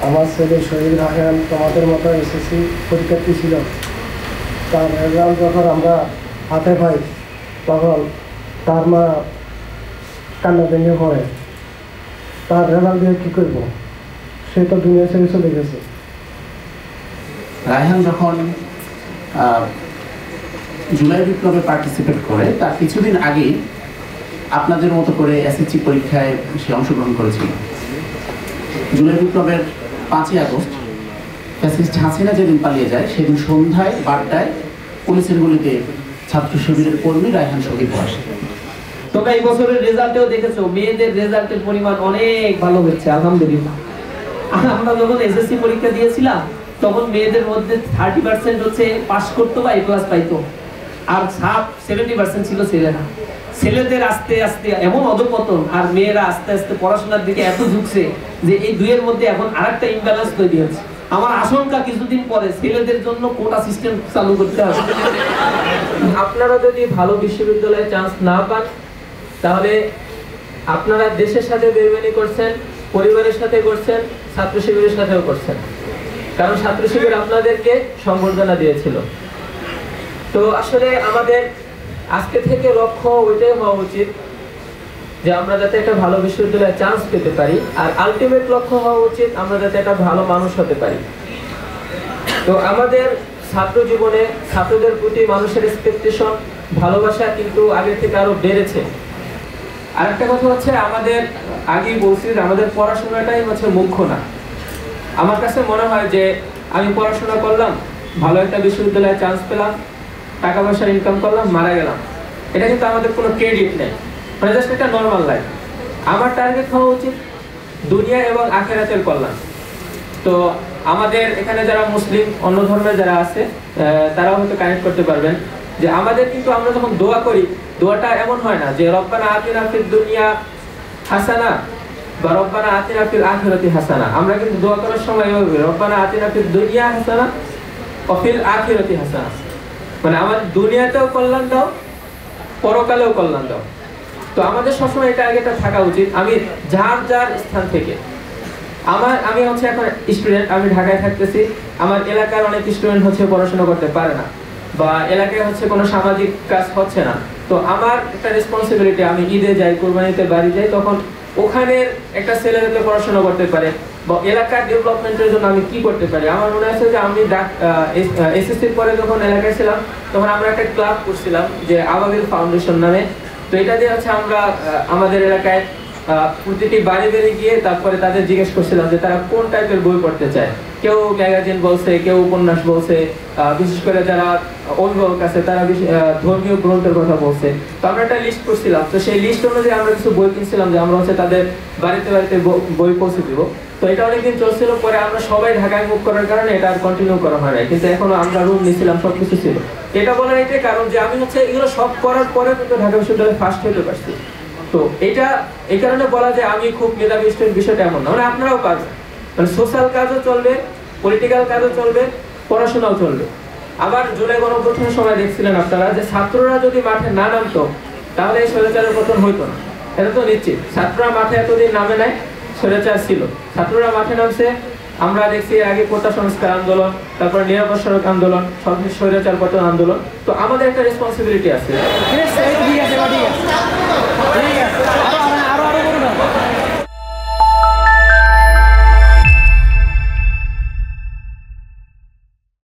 আমার ছেলে শহীদ রায়হান তোমাদের মতো এসএসসি পরীক্ষার্থী ছিল। তার রেজাল্ট যখন আমরা হাতে পাই তখন তার মা কান্না ভেঙে পড়ে। তার রেজাল্ট দিয়ে কী করবো, সে তো দুনিয়া ছেড়ে চলে গেছে। রায়হান যখন জুলাই বিপ্লবে পার্টিসিপেট করে তার কিছুদিন আগেই আপনাদের মতো করে এসএসসি পরীক্ষায় সে অংশগ্রহণ করেছিল। জুলাই বিপ্লবের 5ই আগস্ট ফ্যাসিস্ট হাসিনা যেদিন পালিয়ে যায় সেদিন সন্ধ্যায় বাড্ডায় পুলিশের গুলিতে ছাত্র শিবিরের কর্মী রায়হান শহীদ হয়। তোমরা এই বছরের রেজাল্টেও দেখেছো মেয়েদের রেজাল্টের পরিমাণ অনেক ভালো হচ্ছে, আলহামদুলিল্লাহ। আমরা যখন এসএসসি পরীক্ষা দিয়েছিলাম তখন মেয়েদের মধ্যে 30% হচ্ছে পাস করতো বা এ প্লাস পাইতো, আর 70% ছিল ছেলেরা। ছেলেদের আস্তে আস্তে এমন অধপতন, আর মেয়েরা আস্তে আস্তে পড়াশোনার দিকে এত ঝুঁকছে যে এই দুইয়ের মধ্যে এখন আরেকটা ইমব্যালেন্স তৈরি হচ্ছে। আমার আশঙ্কা কিছুদিন পরে ছেলেদের জন্য কোটা সিস্টেম চালু করতে হবে। আপনারা যদি ভালো বিশ্ববিদ্যালয়ে চান্স না পান তাহলে আপনারা দেশের সাথে বেইমানি করছেন, পরিবারের সাথে করছেন, ছাত্র শিবিরের সাথেও করছেন। কারণ ছাত্র শিবির আপনাদেরকে সংবর্ধনা দিয়েছিল। তো আসলে আমাদের আজকে থেকে লক্ষ্য ওইটাই হওয়া উচিত যে আমরা যাতে একটা ভালো বিশ্ববিদ্যালয়ে চান্স পেতে পারি, আর আলটিমেট লক্ষ্য হওয়া উচিত আমরা যাতে একটা ভালো মানুষ হতে পারি। তো আমাদের ছাত্র জীবনে ছাত্রদের প্রতি মানুষের এক্সপেকটেশন, ভালোবাসা কিন্তু আগের থেকে আরো বেড়েছে। আরেকটা কথা হচ্ছে, আমাদের আগেই বলছি যে আমাদের পড়াশোনাটাই হচ্ছে মুখ্য না। আমার কাছে মনে হয় যে আমি পড়াশোনা করলাম, ভালো একটা বিশ্ববিদ্যালয়ে চান্স পেলাম, টাকা পয়সা ইনকাম করলাম, মারা গেলাম, এটা কিন্তু আমাদের কোনো ক্রেডিট নেই, মানে জাস্ট একটা নর্মাল লাইফ। আমার টার্গেট হওয়া উচিত দুনিয়া এবং আখিরাতের কল্যাণ। তো আমাদের এখানে যারা মুসলিম, অন্য ধর্মের যারা আছে তারাও হয়তো কানেক্ট করতে পারবেন যে আমাদের কিন্তু আমরা যখন দোয়া করি, দোয়াটা এমন হয় না যে রব্বানা আতিনা ফিদ দুনিয়া হাসানা বা রব্বানা আতিনা ফিল আখিরাতি হাসানা। আমরা কিন্তু দোয়া করার সময় এভাবে রব্বানা আতিনা ফিদ দুনিয়া হাসানা ওয়া ফিল আখিরাতি হাসানা, মানে আমাদের দুনিয়াতেও কল্যাণ দাও, পরকালেও কল্যাণ দাও। তো আমাদের সবসময় এটা আগে থাকা উচিত। আমি যার যার স্থান থেকে আমি হচ্ছে এখন স্টুডেন্ট, আমি ঢাকায় থাকতেছি, আমার এলাকার অনেক স্টুডেন্ট হচ্ছে পড়াশোনা করতে পারে না বা এলাকায় হচ্ছে কোনো সামাজিক কাজ হচ্ছে না। তো আমার একটা রেসপন্সিবিলিটি, আমি ঈদে যাই, কোরবানিতে বাড়ি যাই, তখন ওখানের একটা ছেলে যাতে পড়াশোনা করতে পারে বা এলাকার ডেভেলপমেন্টের জন্য আমি কি করতে পারি। আমার মনে আছে যে আমি এসএসসির পরে যখন এলাকায় ছিলাম তখন আমরা একটা ক্লাব করছিলাম যে আবাবিল ফাউন্ডেশন নামে। তো এটা দিয়ে হচ্ছে আমরা আমাদের এলাকায় প্রতিটি বাড়ি বাড়ি গিয়ে তারপরে তাদের জিজ্ঞেস করছিলাম যে তারা কোন টাইপের বই পড়তে চায়। কেউ ম্যাগাজিন বলছে, কেউ উপন্যাস বলছে, বিশেষ করে যারা অভিভাবক আছে তারা ধর্মীয় গ্রন্থের কথা বলছে। তো আমরা একটা লিস্ট করছিলাম, তো সেই লিস্ট অনুযায়ী আমরা কিছু বই কিনছিলাম যে আমরা হচ্ছে তাদের বাড়িতে বাড়িতে বই পৌঁছে দিব। তো এটা অনেকদিন চলছিল, পরে আমরা সবাই ঢাকায় মুভ করার কারণে এটা আর কন্টিনিউ করা হয় না, কিন্তু এখনো আমরা রুম নিয়েছিলাম, সবকিছু ছিল। এটা বলার এটাই কারণ যে আমি হচ্ছে এগুলো সব করার পরে কিন্তু ঢাকা বিশ্ববিদ্যালয়ে ফার্স্ট হতে পারছি। তো এটা এই কারণে বলা যে আমি খুব মেধাবী স্টুডেন্ট, বিষয়টা এমন না, মানে আপনারাও পারবেন, মানে সোশ্যাল কাজও চলবে, পলিটিক্যাল কাজও চলবে, পড়াশোনাও চলবে। আবার জুলাই গণঅভ্যুত্থানের সময় দেখছিলেন আপনারা যে ছাত্ররা যদি মাঠে না নামতো তাহলে এই স্বৈরাচারের পতন হইতো না, এটা তো নিশ্চিত। ছাত্ররা মাঠে এতদিন নামে নাই, স্বৈরাচার ছিল, ছাত্ররা মাঠে নামছে। আমরা দেখছি আগে কোটা সংস্কার আন্দোলন, তারপর নিরাপদ সড়ক আন্দোলন, সর্বশেষ স্বৈরাচার পতন আন্দোলন। তো আমাদের একটা রেসপন্সিবিলিটি আছে।